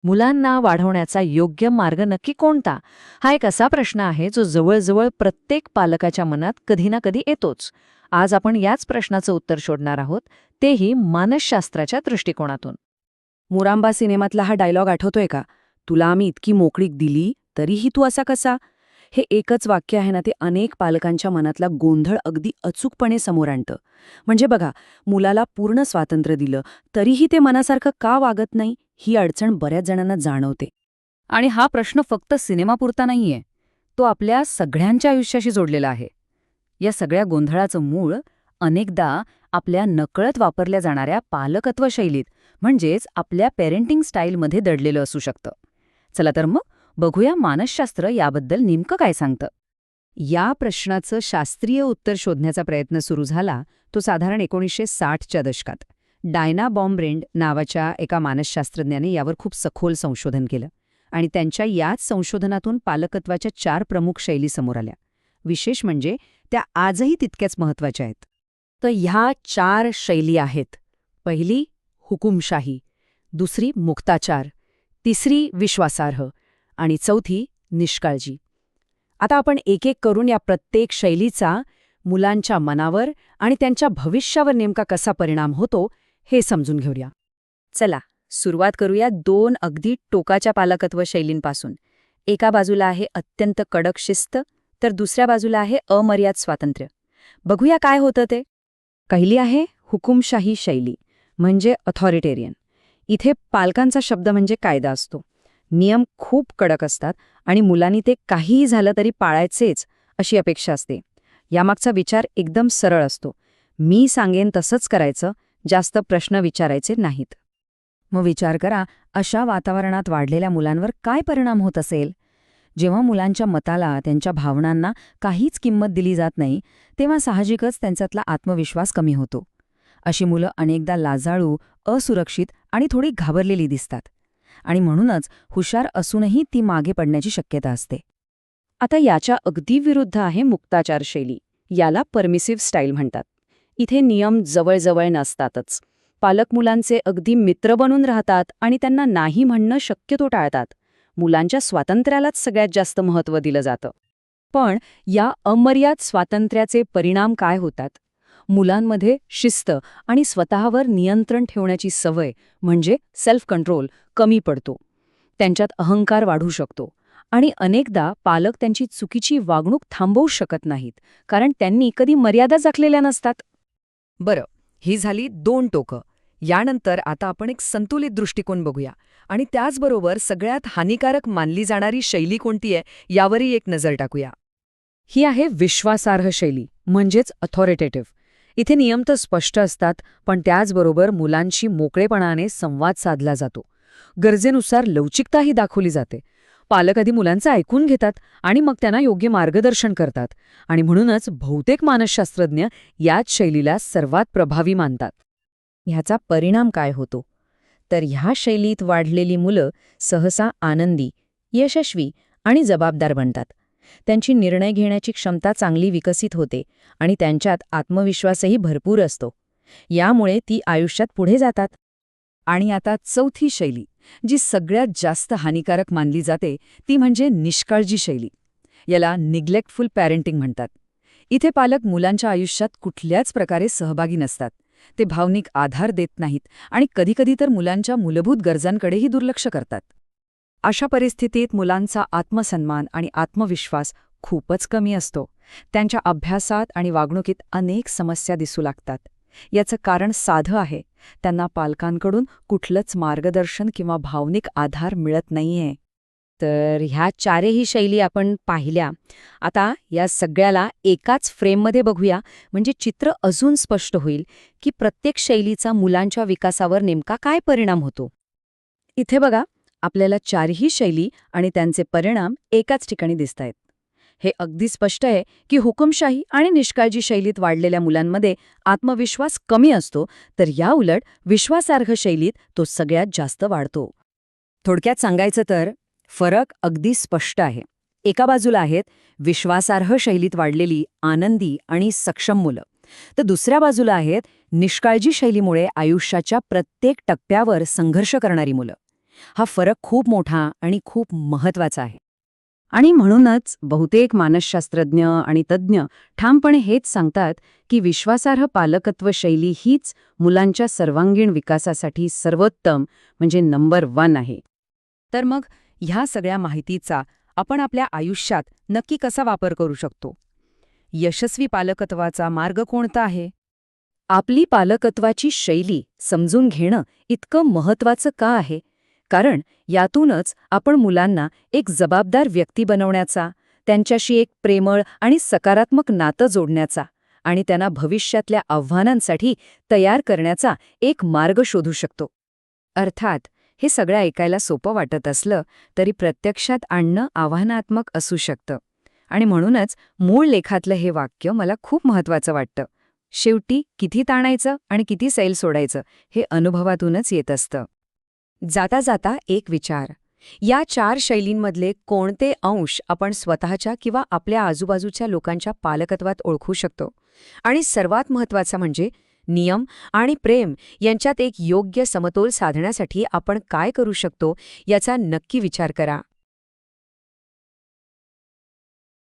मुलांना वाढवण्याचा योग्य मार्ग नक्की कोणता? हा एक असा प्रश्न आहे जो जवळजवळ प्रत्येक पालकाच्या मनात कधी ना कधी येतोच. आज आपण याच प्रश्नाचं उत्तर शोधणार आहोत, तेही मानसशास्त्राच्या दृष्टिकोनातून. मुरांबा सिनेमातला हा डायलॉग आठवतोय का? तुला आम्ही इतकी मोकळीक दिली तरीही तू असा कसा? हे एकच वाक्य आहे ना, ते अनेक पालकांच्या मनातला गोंधळ अगदी अचूकपणे समोर आणतं. म्हणजे बघा, मुलाला पूर्ण स्वातंत्र्य दिलं तरीही ते मनासारखं का वागत नाही, ही अडचण बऱ्याच जणांना जाणवते. आणि हा प्रश्न फक्त सिनेमापुरता नाहीये, तो आपल्या सगळ्यांच्या आयुष्याशी जोडलेला आहे. या सगळ्या गोंधळाचं मूळ अनेकदा आपल्या नकळत वापरल्या जाणाऱ्या पालकत्व शैलीत, म्हणजेच आपल्या पेरेंटिंग स्टाईलमध्ये दडलेलं असू शकतं. चला तर मग बघूया मानसशास्त्र याबद्दल नेमकं काय सांगतं. या प्रश्नाचं शास्त्रीय उत्तर शोधण्याचा प्रयत्न सुरू झाला तो साधारण 1960च्या दशकात. डायना बॉम्ब्रेंड नावाच्या एका मानसशास्त्रज्ञाने यावर खूप सखोल संशोधन केलं आणि त्यांच्या याच संशोधनातून पालकत्वाच्या 4 प्रमुख शैली समोर आल्या. विशेष म्हणजे त्या आजही तितक्याच महत्त्वाच्या आहेत. तर ह्या 4 शैली आहेत. पहिली हुकुमशाही, दुसरी मुक्ताचार, तिसरी विश्वासार्ह आणि चौथी निष्काळजी. आता आपण एक एक करून या प्रत्येक शैलीचा मुलांच्या मनावर आणि त्यांच्या भविष्यावर नेमका कसा परिणाम होतो हे समजून घेऊया. चला सुरुवात करूया 2 अगदी टोकाच्या पालकत्व शैलींपासून. एका बाजूला आहे अत्यंत कडक शिस्त, तर दुसऱ्या बाजूला आहे अमर्याद स्वातंत्र्य. बघूया काय होतं ते. पहिली आहे हुकुमशाही शैली, म्हणजे अथॉरिटेरियन. इथे पालकांचा शब्द म्हणजे कायदा असतो. नियम खूप कडक असतात आणि मुलांनी ते काहीही झालं तरी पाळायचेच अशी अपेक्षा असते. यामागचा विचार एकदम सरळ असतो. मी सांगेन तसंच करायचं, जास्त प्रश्न विचारायचे नाहीत. मग विचार करा, अशा वातावरणात वाढलेल्या मुलांवर काय परिणाम होत असेल? जेव्हा मुलांच्या मताला, त्यांच्या भावनांना काहीच किंमत दिली जात नाही, तेव्हा साहजिकच त्यांच्यातला आत्मविश्वास कमी होतो. अशी मुलं अनेकदा लाजाळू, असुरक्षित आणि थोडी घाबरलेली दिसतात. आणि म्हणूनच हुशार असूनही ती मागे पडण्याची शक्यता असते. आता याच्या अगदी विरुद्ध आहे मुक्ताचार शैली. याला परमिसिव्ह स्टाईल म्हणतात. इथे नियम जवळजवळ नसतातच. पालक मुलांचे अगदी मित्र बनून राहतात आणि त्यांना नाही म्हणणं शक्यतो टाळतात. मुलांच्या स्वातंत्र्यालाच सगळ्यात जास्त महत्त्व दिलं जातं. पण या अमर्याद स्वातंत्र्याचे परिणाम काय होतात? मुलांमध्ये शिस्त आणि स्वतःवर नियंत्रण ठेवण्याची सवय, म्हणजे सेल्फ कंट्रोल, कमी पडतो. त्यांच्यात अहंकार वाढू शकतो आणि अनेकदा पालक त्यांची चुकीची वागणूक थांबवू शकत नाहीत, कारण त्यांनी कधी मर्यादा आखलेल्या नसतात. बरं, ही झाली 2 टोकं. यानंतर आता आपण एक संतुलित दृष्टिकोन बघूया आणि त्याचबरोबर सगळ्यात हानिकारक मानली जाणारी शैली कोणती आहे यावरही एक नजर टाकूया. ही आहे विश्वासार्ह शैली, म्हणजेच अथॉरिटेटिव्ह. इथे नियम तर स्पष्ट असतात, पण त्याचबरोबर मुलांशी मोकळेपणाने संवाद साधला जातो. गरजेनुसार लवचिकताही दाखवली जाते. पालक आधी मुलांचं ऐकून घेतात आणि मग त्यांना योग्य मार्गदर्शन करतात. आणि म्हणूनच बहुतेक मानसशास्त्रज्ञ याच शैलीला सर्वात प्रभावी मानतात. ह्याचा परिणाम काय होतो? तर ह्या शैलीत वाढलेली मुलं सहसा आनंदी, यशस्वी आणि जबाबदार बनतात. त्यांची निर्णय घेण्याची क्षमता चांगली विकसित होते आणि त्यांच्यात आत्मविश्वासही भरपूर असतो. यामुळे ती आयुष्यात पुढे जातात. आणि आता चौथी शैली, जी सगळ्यात जास्त हानिकारक मानली जाते, ती म्हणजे निष्काळजी शैली. याला निग्लेक्टफुल पॅरेंटिंग म्हणतात. इथे पालक मुलांच्या आयुष्यात कुठल्याच प्रकारे सहभागी नसतात. ते भावनिक आधार देत नाहीत आणि कधीकधी तर मुलांच्या मूलभूत गरजांकडेही दुर्लक्ष करतात. अशा परिस्थितीत मुलांचा आत्मसन्मान आणि आत्मविश्वास खूपच कमी असतो. त्यांच्या अभ्यासात आणि वागणुकीत अनेक समस्या दिसू लागतात. याचं कारण साधं आहे, त्यांना पालकांकडून कुठलंच मार्गदर्शन किंवा भावनिक आधार मिळत नाहीये. तर ह्या 4ही शैली आपण पाहिल्या. आता या सगळ्याला एकाच फ्रेममध्ये बघूया, म्हणजे चित्र अजून स्पष्ट होईल की प्रत्येक शैलीचा मुलांच्या विकासावर नेमका काय परिणाम होतो. इथे बघा, आपल्याला 4ही शैली आणि त्यांचे परिणाम एकाच ठिकाणी दिसतायत. हे अगदी स्पष्ट आहे की हुकुमशाही आणि निष्काळजी शैलीत वाढलेल्या मुलांमध्ये आत्मविश्वास कमी असतो, तर या उलट विश्वासार्ह शैलीत तो सगळ्यात जास्त वाढतो. थोडक्यात सांगायचं तर फरक अगदी स्पष्ट आहे. एका बाजूला आहेत विश्वासार्ह शैलीत वाढलेली आनंदी आणि सक्षम मुलं, तर दुसऱ्या बाजूला आहेत निष्काळजी शैलीमुळे आयुष्याच्या प्रत्येक टप्प्यावर संघर्ष करणारी मुलं. हा फरक खूप मोठा आणि खूप महत्वाचा आहे. आणि म्हणूनच बहुतेक मानसशास्त्रज्ञ आणि तज्ज्ञ ठामपणे हेच सांगतात की विश्वासार्ह पालकत्व शैली हीच मुलांच्या सर्वांगीण विकासासाठी सर्वोत्तम म्हणजे नंबर 1 आहे. तर मग ह्या सगळ्या माहितीचा आपण आपल्या आयुष्यात नक्की कसा वापर करू शकतो? यशस्वी पालकत्वाचा मार्ग कोणता आहे? आपली पालकत्वाची शैली समजून घेणं इतकं महत्वाचं का आहे? कारण यातूनच आपण मुलांना एक जबाबदार व्यक्ती बनवण्याचा, त्यांच्याशी एक प्रेमळ आणि सकारात्मक नातं जोडण्याचा आणि त्यांना भविष्यातल्या आव्हानांसाठी तयार करण्याचा एक मार्ग शोधू शकतो. अर्थात हे सगळं ऐकायला सोपं वाटत असलं तरी प्रत्यक्षात आणणं आव्हानात्मक असू शकतं. आणि म्हणूनच मूळ लेखातलं हे वाक्य मला खूप महत्वाचं वाटतं. शेवटी किती ताणायचं आणि किती सैल सोडायचं हे अनुभवातूनच येत असतं. जाता जाता एक विचार. या 4 शैलींमधले कोणते अंश आपण स्वतःच्या किंवा आपल्या आजूबाजूच्या लोकांच्या पालकत्वात ओळखू शकतो? आणि सर्वात महत्त्वाचं म्हणजे नियम आणि प्रेम यांच्यात एक योग्य समतोल साधण्यासाठी आपण काय करू शकतो याचा नक्की विचार करा.